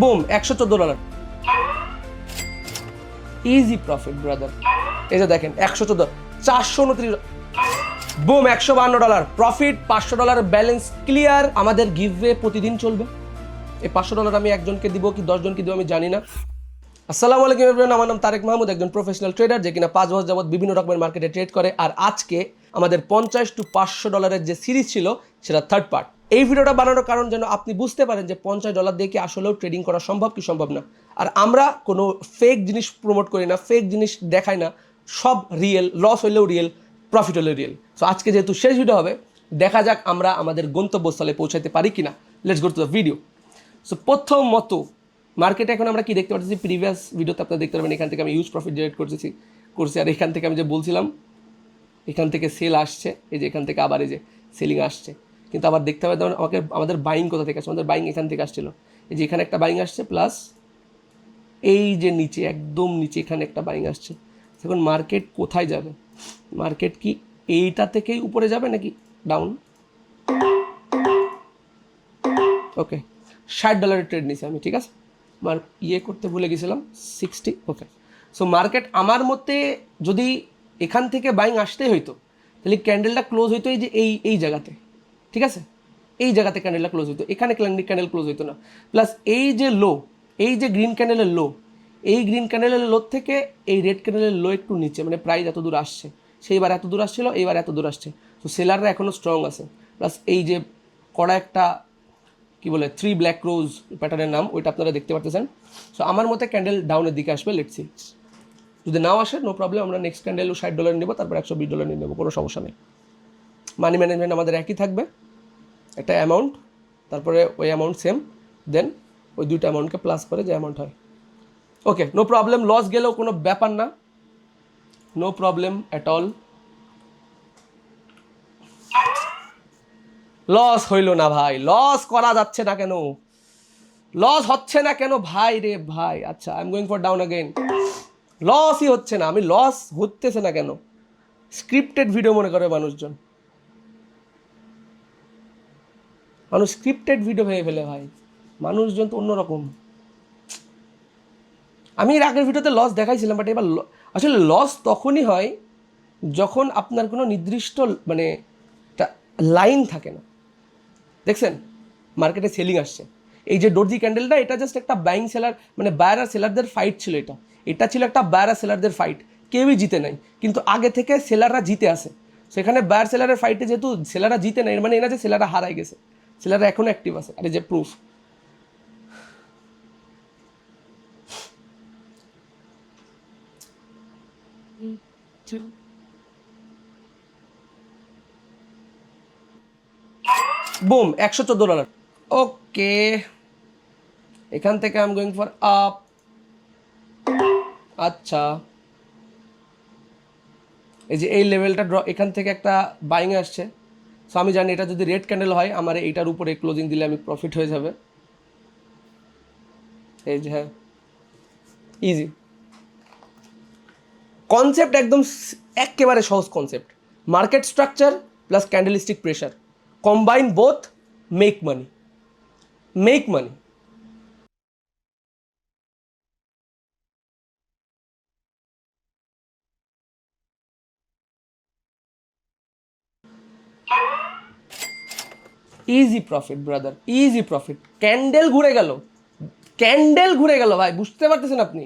Broom $114, easy profit brother. এই যে দেখেন 114, 429, বুম $152, প্রফিট $500, ব্যালেন্স ক্লিয়ার। আমাদের গিভওয়ে প্রতিদিন চলবে। এই $500 আমি একজনকে দিব কি 10 জনকে দিব আমি জানি না। আসসালামু আলাইকুম এভরিওয়ান, আমার নাম তারেক মাহমুদ, একজন প্রফেশনাল ট্রেডার যে কিনা 5 বছর যাবত বিভিন্ন রকমের মার্কেটে ট্রেড করে। আর আজকে আমাদের $50 to $500 যে সিরিজ ছিল সেটা থার্ড পার্ট। এই ভিডিওটা বানানোর কারণ যেন আপনি বুঝতে পারেন যে $50 দিয়ে কি আসলেও ট্রেডিং করা সম্ভব কি সম্ভব না। আর আমরা কোনো ফেক জিনিস প্রমোট করি না, ফেক জিনিস দেখাই না, সব রিয়েল। লস হইলেও রিয়েল, প্রফিট হলেও রিয়েল। সো আজকে যেহেতু শেষ ভিডিও হবে, দেখা যাক আমরা আমাদের গন্তব্যস্থলে পৌঁছাতে পারি কিনা। Let's go to the video. So প্রথমত মার্কেটে এখন আমরা কি দেখতে পাচ্ছি, প্রিভিয়াস ভিডিওতে আপনারা দেখতে পারবেন এখান থেকে আমি ইউজ প্রফিট জেনারেট করছি। আর এখান থেকে আমি যে বলছিলাম এখান থেকে সেল আসছে, এই যে এখান থেকে আবার এই যে সেলিং আসছে। কিন্তু আবার দেখতে হবে আমাদের বাইং কোথা থেকে আসছে। আমাদের বাইং এখান থেকে আসছিল, এই যে এখানে একটা বাইং আসছে, প্লাস এই যে নিচে একদম নিচে এখানে একটা বাইং আসছে। এখন মার্কেট কোথায় যাবে? মার্কেট কি এইটা থেকেই উপরে যাবে নাকি ডাউন? ওকে, $60 ট্রেড নিছি আমি, ঠিক আছে। করতে ভুলে গেছিলাম 60। ওকে, সো মার্কেট আমার মতে যদি এখান থেকে বাইং আসতেই হইতো তাহলে ক্যান্ডেলটা ক্লোজ হইতো এই যে এই জায়গাতে, ঠিক আছে। এই জায়গাতে ক্যান্ডেলটা ক্লোজ হইতো, এখানে ক্যান্ডেল ক্লোজ হইতো না। প্লাস এই যে লো, এই যে গ্রিন ক্যান্ডেলের লো, এই গ্রিন ক্যান্ডেলের লো থেকে এই রেড ক্যান্ডেলের লো একটু নিচে, মানে প্রাইস এত দূর আসছে। সেইবার এত দূর আসছিল, এইবার এত দূর আসছে। তো সেলাররা এখনও স্ট্রং আছে। প্লাস এই যে কড়া একটা কি বলে 3 ব্ল্যাক রোজ প্যাটার্নের নাম, ওইটা আপনারা দেখতে পারতেছেন। সো আমার মতে ক্যান্ডেল ডাউনের দিকে আসবে। লেটস সি, যদি নাও আসে নো প্রবলেম, আমরা নেক্সট ক্যান্ডেল $60 নেবো, তারপর $120 নিয়ে নেবো, কোনো সমস্যা নেই। মানি ম্যানেজমেন্ট আমাদের একই থাকবে, একটা অ্যামাউন্ট, তারপরে ওই অ্যামাউন্ট সেম, দেন ওই দুইটা অ্যামাউন্টকে প্লাস করে যে অ্যামাউন্ট হয়। ওকে, নো প্রবলেম। লস গেলেও কোনো ব্যাপার না, no problem at all. Loss হইল না ভাই, লস করা যাচ্ছে না কেন? লস হচ্ছে না কেন ভাই রে ভাই? আচ্ছা, I am going for down again. লসই হচ্ছে না, আমি লস হতেছে না কেন? স্ক্রিপ্টেড ভিডিও মনে করে মানুষজন, মানুষ স্ক্রিপ্টেড ভিডিও ভেবে ফেলে ভাই। মানুষজন তো অন্যরকম। আমি এর আগের ভিডিওতে লস দেখাইছিলাম, বাট এবার আসলে লস তখনই হয় যখন আপনার কোনো নির্দিষ্ট মানে লাইন থাকে না। দেখছেন মার্কেটে সেলিং আসছে, এই যে ডোরজি ক্যান্ডেলটা, এটা জাস্ট একটা বাইং সেলার মানে বায়ার আর সেলারদের ফাইট ছিল। এটা ছিল একটা বায়ার আর সেলারদের ফাইট, কেউই জিতে নাই, কিন্তু আগে থেকে সেলাররা জিতে আসে। সেখানে বায়ার সেলারের ফাইটে যেহেতু সেলাররা জিতে নেয়, মানে এনা যে সেলাররা হারাই গেছে, সেলাররা এখনও অ্যাক্টিভ আছে। আর এই যে প্রুফ, বুম $114। ওকে, এখান থেকে I am going for up. আচ্ছা, এই যে এই লেভেলটা এখান থেকে একটা বাইং আসছে। সো আমি জানি এটা যদি রেড ক্যান্ডেল হয় আমার এইটার উপরে ক্লোজিং দিলে আমি প্রফিট হয়ে যাবে। এই যে হ্যাঁ, ইজি কনসেপ্ট, একদম একেবারে সহজ concept. Market structure plus candlestick pressure, combine both, make money, make money. Easy profit brother, easy profit. Candle ঘুরে গেল, ক্যান্ডেল ঘুরে গেল ভাই, বুঝতে পারতেছেন আপনি?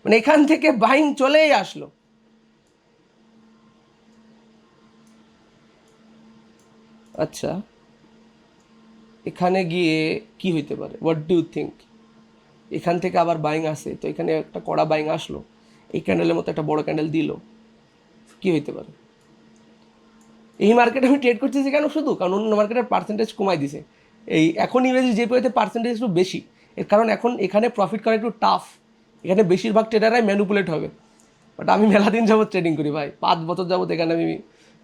মানে এখান থেকে বাইং চলেই আসলো। আচ্ছা, এখানে গিয়ে কি হইতে পারে? What do you think? এখান থেকে আবার বাইং আসে, তো এখানে একটা কড়া বাইং আসলো, এই ক্যান্ডেলের মতো একটা বড় ক্যান্ডেল দিল, কি হইতে পারে? এই মার্কেটে আমি ট্রেড করতেছি কেন? শুধু কারণ অন্য মার্কেটের পার্সেন্টেজ কমাই দিছে। এই এখন ইংরেজি যে পেতে পার্সেন্টেজ একটু বেশি, এর কারণ এখন এখানে প্রফিট করা একটু টাফ। এখানে বেশিরভাগ ট্রেডাররাই ম্যানুপুলেট হবে। বাট আমি মেলা দিন যাবত ট্রেডিং করি ভাই, 5 বছর যাবত এখানে আমি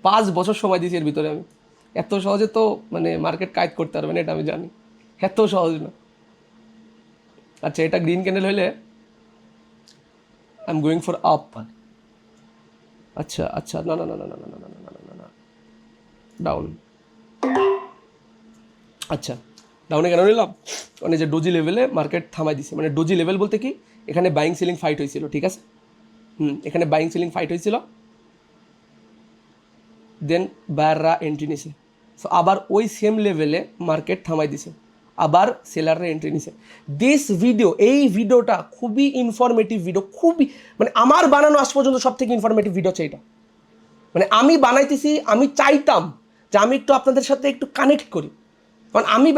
5 বছর সময় দিয়েছি এর ভিতরে। আমি এত সহজে তো মানে মার্কেট কাজ করতে পারবে না, এটা আমি জানি, এত সহজ না। আচ্ছা, এটা গ্রিন ক্যান্ডেল হইলে I am going for up. আচ্ছা আচ্ছা, না না না না না না না না না না না, ডাউন। আচ্ছা, ডাউনে কেন নিলাম? মানে যে ডোজি লেভেলে মার্কেট থামাই দিছে, মানে ডোজি লেভেল বলতে কি, এখানে বাইং সেলিং ফাইট হয়েছিল, ঠিক আছে? এখানে বাইং সেলিং ফাইট হয়েছিল, দেন বায়াররা এন্ট্রি নিছে। সো আবার ওই সেম লেভেলে মার্কেট থামাই দিছে, আবার সেলাররা এন্ট্রি নিছে। দিস ভিডিও, এই ভিডিওটা খুবই ইনফরমেটিভ ভিডিও, খুবই মানে আমার বানানো আজ পর্যন্ত সব থেকে ইনফরমেটিভ ভিডিও হচ্ছে এটা। মানে আমি বানাইতেছি, আমি চাইতাম যে আমি একটু আপনাদের সাথে একটু কানেক্ট করি, কারণ আমি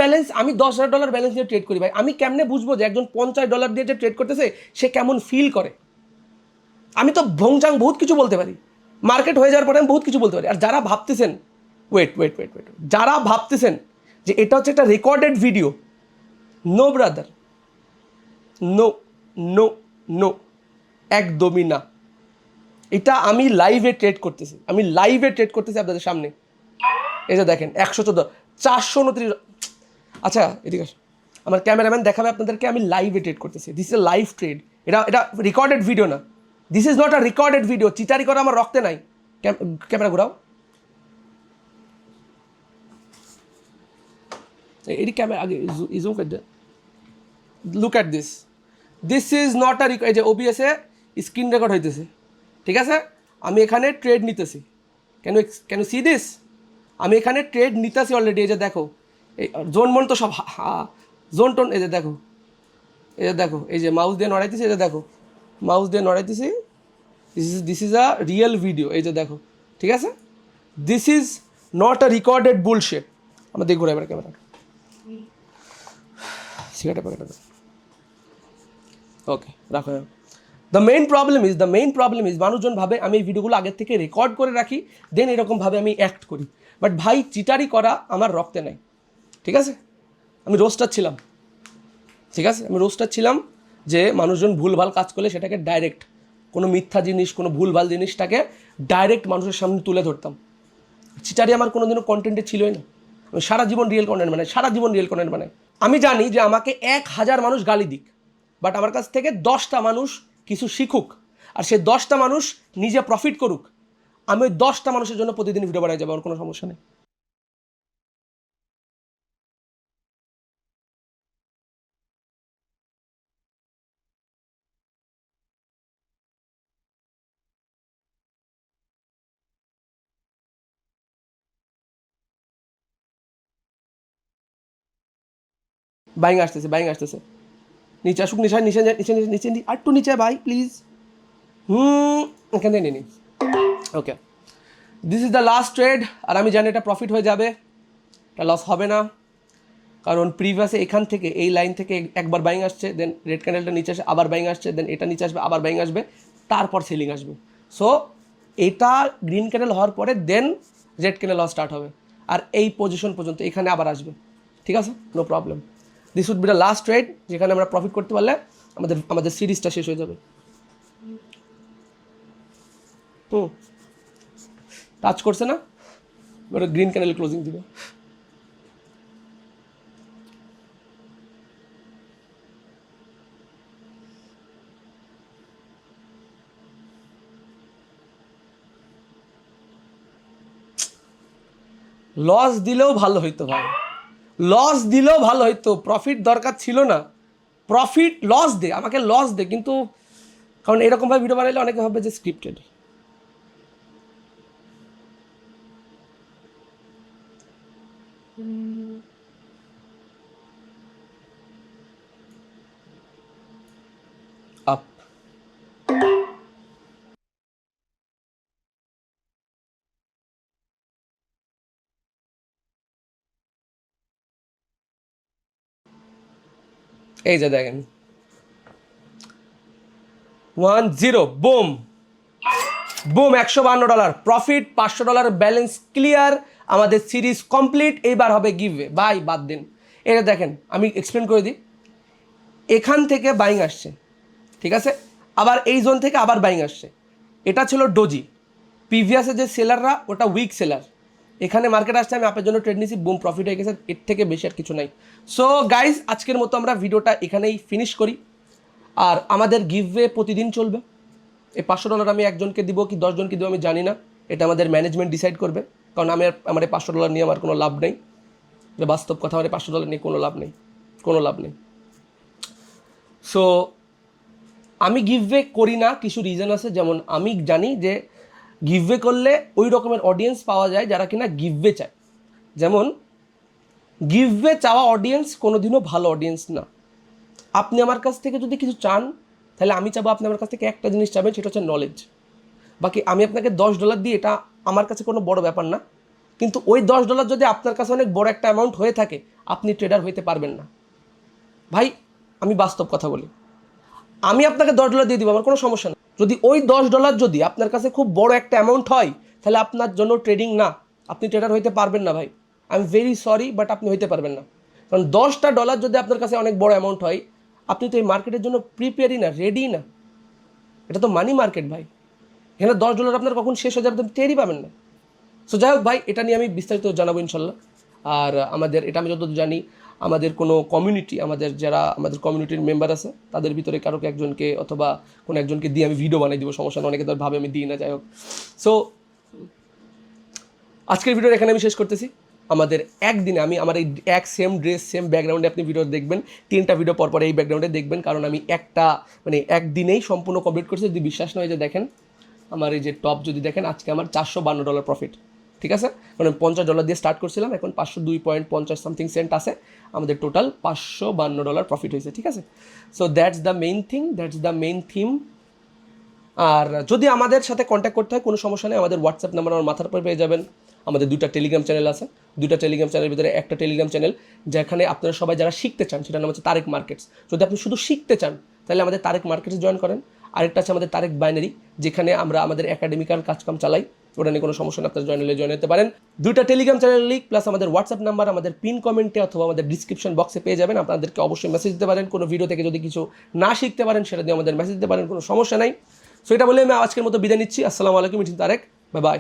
$10,000 ব্যালেন্স নিয়ে ট্রেড করি ভাই। আমি কেমনে বুঝবো যে একজন $50 দিয়ে যে ট্রেড করতেছে সে কেমন ফিল করে? আমি তো ভংচাং বহুত কিছু বলতে পারি, মার্কেট হয়ে যাওয়ার পরে আমি বহুত কিছু বলতে পারি। আর যারা ভাবতেছেন ওয়েট, যারা ভাবতেছেন যে এটা হচ্ছে একটা recorded video, no brother, no no no, একদমই না। এটা আমি লাইভে ট্রেড করতেছি, আপনাদের সামনে। এই যে দেখেন 114, 429। আচ্ছা এদিকে আমার ক্যামেরাম্যান দেখাবে আপনাদেরকে, আমি লাইভে ট্রেড করতেছি। This is a live trade, এটা রেকর্ডেড ভিডিও না। This is not a recorded video. চিটারি করা আমার রক্তে নাই। ক্যামেরা ঘুরাও, এটি ক্যামেরা আগে জুম করে দে। Look at this is not a এই যে ওবিএসে স্ক্রিন রেকর্ড হইতেছে, ঠিক আছে? আমি এখানে ট্রেড নিতেছি, ক্যান ইউ সি দিস? আমি এখানে ট্রেড নিতেছি অলরেডি। এই যে দেখো, এই জোন মন তো সব জোন টোন, এই যে দেখো, এই যে মাউস দিয়ে নড়াইতেছি, এই যে দেখো মাউস দিয়ে নড়াইতেছি। This is a real video, এই যে দেখো, ঠিক আছে? This is not a recorded bullshit. আমরা দেখবো এবার ক্যামেরা, সিগারেট প্যাকেট, ওকে রাখো। দ্য মেইন প্রবলেম ইজ মানুষজন ভাবে আমি এই ভিডিওগুলো আগের থেকে রেকর্ড করে রাখি, দেন এরকমভাবে আমি অ্যাক্ট করি। বাট ভাই, চিটারি করা আমার রক্তে নাই, ঠিক আছে? আমি রোস্টার ছিলাম, ঠিক আছে? আমি রোস্টার ছিলাম যে মানুষজন ভুলভাল কাজ করলে সেটাকে ডাইরেক্ট, কোনো মিথ্যা জিনিস, কোনো ভুলভাল জিনিসটাকে ডাইরেক্ট মানুষের সামনে তুলে ধরতাম। চিটারি আমার কোনোদিনও কন্টেন্টে ছিলই না। আমি সারা জীবন রিয়েল কন্টেন্ট বানাই। আমি জানি যে আমাকে 1000 মানুষ গালি দিক, বাট আমার কাছ থেকে 10টা মানুষ কিছু শিখুক, আর সেই 10টা মানুষ নিজে প্রফিট করুক। আমি ওই 10টা মানুষের জন্য প্রতিদিন ভিডিও বানাই যাবো, আমার কোনো সমস্যা নেই। বাইং আসতেছে, নিচে আসুক, নিচে আর একটু নিচে ভাই প্লিজ। এখানে নিয়ে নিই, okay. This is the last trade, আর আমি জানি এটা প্রফিট হয়ে যাবে, এটা লস হবে না, কারণ প্রিভিয়াসে এখান থেকে এই লাইন থেকে একবার বাইং আসছে, দেন রেড ক্যান্ডেলটা নিচে আসে, আবার বাইং আসছে, দেন এটা নিচে আসবে, আবার বাইং আসবে, তারপর সেলিং আসবে। সো এটা গ্রিন ক্যান্ডেল হওয়ার পরে দেন রেড ক্যান্ডেল হওয়া স্টার্ট হবে, আর এই পজিশন পর্যন্ত এখানে আবার আসবে, ঠিক আছে? No problem. This would be the last trade, যেখানে আমরা প্রফিট করতে পারলে আমাদের সিরিজটা শেষ হয়ে যাবে। টাচ করছে না, ওটা গ্রিন ক্যান্ডেল ক্লোজিং দিবে। লস দিলেও ভালো হইতো ভাই, প্রফিট দরকার ছিল না। আমাকে লস দে, কিন্তু কারণ এরকমভাবে ভিডিও বানাইলে অনেকে ভাবে যে স্ক্রিপ্টেড। আপ এই যে দেখেন 10, বুম $152, প্রফিট $500, ব্যালেন্স ক্লিয়ার, আমাদের সিরিজ কমপ্লিট। এইবার হবে গিভওয়ে। ভাই বাদ দিন, এটা দেখেন আমি এক্সপ্লেন করে দিই। এখান থেকে বাইং আসছে, ঠিক আছে? আবার এই জোন থেকে আবার বাইং আসছে। এটা ছিল ডোজি, প্রিভিয়াসে যে সেলাররা ওটা উইক সেলার। এখানে মার্কেট আসছে, আমি আপনার জন্য ট্রেড নিয়েছি, বুম প্রফিট হয়ে গেছে। এর থেকে বেশি আর কিছু নাই। সো গাইজ, আজকের মতো আমরা ভিডিওটা এখানেই ফিনিশ করি। আর আমাদের গিভওয়ে প্রতিদিন চলবে। এই $500 আমি একজনকে দিব কি 10 জনকে দিব আমি জানি না, এটা আমাদের ম্যানেজমেন্ট ডিসাইড করবে, কারণ আমার এই $500 নিয়ে আমার কোনো লাভ নেই। যে বাস্তব কথা, মানে $500 নিয়ে কোনো লাভ নেই, কোনো লাভ নেই। সো আমি গিভওয়ে করি না, কিছু রিজন আছে। যেমন আমি জানি যে গিভওয়ে করলে ওই রকমের অডিয়েন্স পাওয়া যায় যারা কিনা গিভওয়ে চায়। যেমন গিভওয়ে চাওয়া অডিয়েন্স কোনোদিনও ভালো অডিয়েন্স না। আপনি আমার কাছ থেকে যদি কিছু চান, তাহলে আমি চাবো আপনি আমার কাছ থেকে একটা জিনিস চাবেন, সেটা হচ্ছে নলেজ। বাকি আমি আপনাকে $10 দিই, এটা আমার কাছে কোনো বড় ব্যাপার না। কিন্তু ওই $10 যদি আপনার কাছে অনেক বড় একটা অ্যামাউন্ট হয়ে থাকে, আপনি ট্রেডার হইতে পারবেন না ভাই। আমি বাস্তব কথা বলি, আমি আপনাকে $10 দিয়ে দিব, আমার কোনো সমস্যা না। যদি ওই $10 যদি আপনার কাছে খুব বড় একটা অ্যামাউন্ট হয়, তাহলে আপনার জন্য ট্রেডিং না, আপনি ট্রেডার হইতে পারবেন না ভাই। I am very sorry, but আপনি হইতে পারবেন না। কারণ $10 যদি আপনার কাছে অনেক বড় অ্যামাউন্ট হয়, আপনি তো এই মার্কেটের জন্য প্রিপেয়ারই না, রেডি না। এটা তো মানি মার্কেট ভাই, এখানে $10 আপনার কখন শেষ হয়ে যাবে আপনি টেরই পাবেন না। সো যাই হোক ভাই, এটা নিয়ে আমি বিস্তারিত জানাবো ইনশাল্লাহ। আর আমাদের এটা আমি যতদূর জানি, আমাদের কোনো কমিউনিটি, আমাদের যারা আমাদের কমিউনিটির মেম্বার আছে, তাদের ভিতরে কারো একজনকে অথবা কোনো একজনকে দিয়ে আমি ভিডিও বানাই দিব, সমস্যা না। অনেকে তার ভাবে আমি দিই না, যাই হোক। সো আজকের ভিডিও এখানে আমি শেষ করতেছি। আমাদের একদিনে আমি আমার এই এক সেম ড্রেস সেম ব্যাকগ্রাউন্ডে আপনি ভিডিও দেখবেন, 3টা ভিডিও পরপর এই ব্যাকগ্রাউন্ডে দেখবেন, কারণ আমি একটা মানে একদিনেই সম্পূর্ণ কমপ্লিট করছি। যদি বিশ্বাস নয়, যে দেখেন আমার এই যে টপ যদি দেখেন, আজকে আমার $452 প্রফিট, ঠিক আছে। মানে $50 দিয়ে স্টার্ট করছিলাম, এখন 502.50 সামথিং সেন্ট আছে, আমাদের টোটাল $552 প্রফিট হয়েছে, ঠিক আছে। So that's the main thing, that's the main theme. আর যদি আমাদের সাথে কন্ট্যাক্ট করতে হয়, কোনো সমস্যা নেই, আমাদের হোয়াটসঅ্যাপ নাম্বার আমার মাথার উপর পেয়ে যাবেন। আমাদের 2টা টেলিগ্রাম চ্যানেল আছে, 2টা টেলিগ্রাম চ্যানেলের ভিতরে একটা টেলিগ্রাম চ্যানেল যেখানে আপনারা সবাই যারা শিখতে চান, সেটার নাম হচ্ছে তারেক মার্কেটস। যদি আপনি শুধু শিখতে চান, তাহলে আমাদের তারেক মার্কেটস জয়েন করেন। আরেকটা আছে আমাদের তারেক বাইনারি, যেখানে আমরা আমাদের একাডেমিক্যাল কাজকাম চালাই, ওটা নিয়ে কোনো সমস্যা না, আপনার জয়েন হতে পারেন। 2টা টেলিগ্রাম চ্যানেল লিঙ্ক প্লাস আমাদের হোয়াটসঅ্যাপ নাম্বার আমাদের পিন কমেন্টে অথবা আমাদের ডিসক্রিপশন বক্সে পেয়ে যাবেন। আপনাদেরকে অবশ্যই মেসেজ দিতে পারেন, কোনো ভিডিও থেকে যদি কিছু না শিখতে পারেন, সেটা দিয়ে আমাদের মেসেজ দিতে পারেন, কোনো সমস্যা নাই। সো এটা বলে আমি আজকের মতো বিদায় নিচ্ছি। আসসালামু আলাইকুম, ইটস তারেক, বাই বাই।